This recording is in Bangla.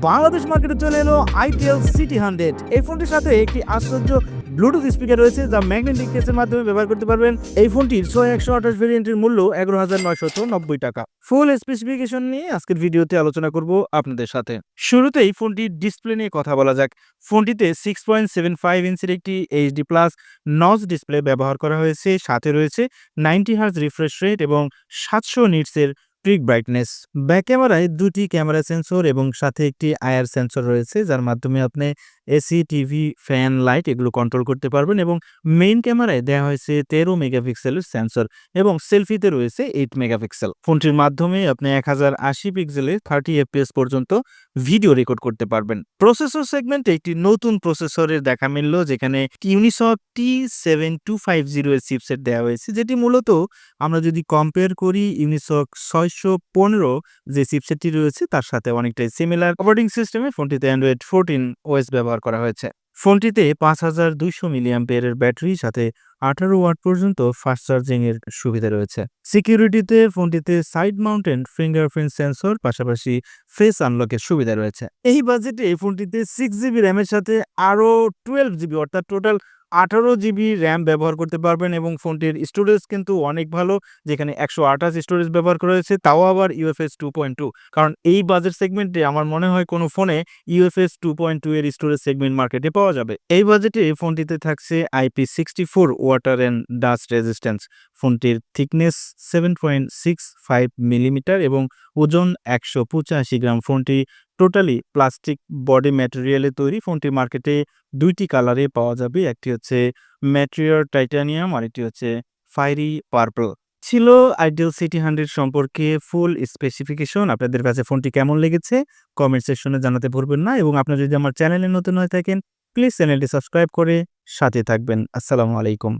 বাংলাদেশ মার্কেটে চলে এলো itel CT100। এই ফোনটির সাথে একটি আশ্চর্য ব্লুটুথ স্পিকার রয়েছে যা ম্যাগনেটিক কেসের মাধ্যমে ব্যবহার করতে পারবেন। এই ফোনটির 6128 ভেরিয়েন্টের মূল্য 11,990 টাকা। ফুল স্পেসিফিকেশন নিয়ে আজকের ভিডিওতে আলোচনা করব আপনাদের সাথে। শুরুতেই ফোনটির ডিসপ্লে নিয়ে কথা বলা যাক। ফোনটিতে 6.75 ইঞ্চির একটি এইচডি প্লাস নচ ডিসপ্লে ব্যবহার করা হয়েছে। সাথে রয়েছে 90 হার্জ রিফ্রেশ রেট এবং 700 নিটসের পিক ব্রাইটনেস। ব্যাক ক্যামেরায় দুটি ক্যামেরা সেন্সর এবং সাথে একটি আইআর সেন্সর রয়েছে, যার মাধ্যমে আপনি এসি, টিভি, ফ্যান, লাইট এগুলো কন্ট্রোল করতে পারবেন। এবং মেইন ক্যামেরায় দেওয়া হয়েছে 13 মেগাপিক্সেলের সেন্সর এবং সেলফিতে রয়েছে 8 মেগাপিক্সেল। ফোনটির মাধ্যমে আপনি 1080 পিক্সেলে 30 এফপিএস পর্যন্ত ভিডিও রেকর্ড করতে পারবেন। প্রসেসর সেগমেন্টে একটি নতুন প্রসেসরের দেখা মিলল, যেখানে ইউনিসক T7250 এর চিপসেট দেওয়া হয়েছে, যেটি মূলত আমরা যদি কম্পেয়ার করি ইউনিসক 615 যে চিপসেটটি রয়েছে তার সাথে অনেকটাই সিমিলার। অপারেটিং সিস্টেমে ফোনটিতে অ্যান্ড্রয়েড 14 ওএস ব্যবহার করা হয়েছে। ফোনটিতে 5200 মিলিঅ্যাম্পিয়ারের ব্যাটারি, সাথে 18 ওয়াট পর্যন্ত ফাস্ট চার্জিং এর সুবিধা রয়েছে। সিকিউরিটিতে ফোনটিতে সাইড মাউন্টেড ফিঙ্গারপ্রিন্ট সেন্সর, পাশাপাশি ফেস আনলকের সুবিধা রয়েছে। এই বাজেটে এই ফোনটিতে 6GB র্যামের সাথে আরও 12GB অর্থাৎ টোটাল 18GB র্যাম ব্যবহার করতে পারবেন। এবং ফোনটির স্টোরেজ কিন্তু অনেক ভালো, যেখানে 128 স্টোরেজ ব্যবহার করা হয়েছে, তাও আবার UFS 2.2। কারণ এই বাজেট সেগমেন্টে আমার মনে হয় কোনো ফোনে UFS 2.2 এর স্টোরেজ সেগমেন্ট মার্কেটে পাওয়া যাবে। এই বাজেটে ফোনটিতে থাকছে IP64 water and dust resistance. ফোনটির থিকনেস 7.65 মিলিমিটার এবং ওজন 185 গ্রাম। ফোনটি টোটালি প্লাস্টিক বডি ম্যাটেরিয়ালে তৈরি। ফোনটি মার্কেটে দুইটি কালারে পাওয়া যাবে, একটি হচ্ছে ম্যাটেরিয়াল টাইটানিয়াম আর একটি হচ্ছে ফায়ারি পার্পল। ছিল itel CT100 সম্পর্কে ফুল স্পেসিফিকেশন। আপনাদের কাছে ফোনটি কেমন লেগেছে কমেন্ট সেকশনে জানাতে ভুলবেন না। এবং আপনারা যদি আমার চ্যানেলে নতুন হয়ে থাকেন প্লিজ চ্যানেলটি সাবস্ক্রাইব করে সাথে থাকবেন। আসসালামু আলাইকুম।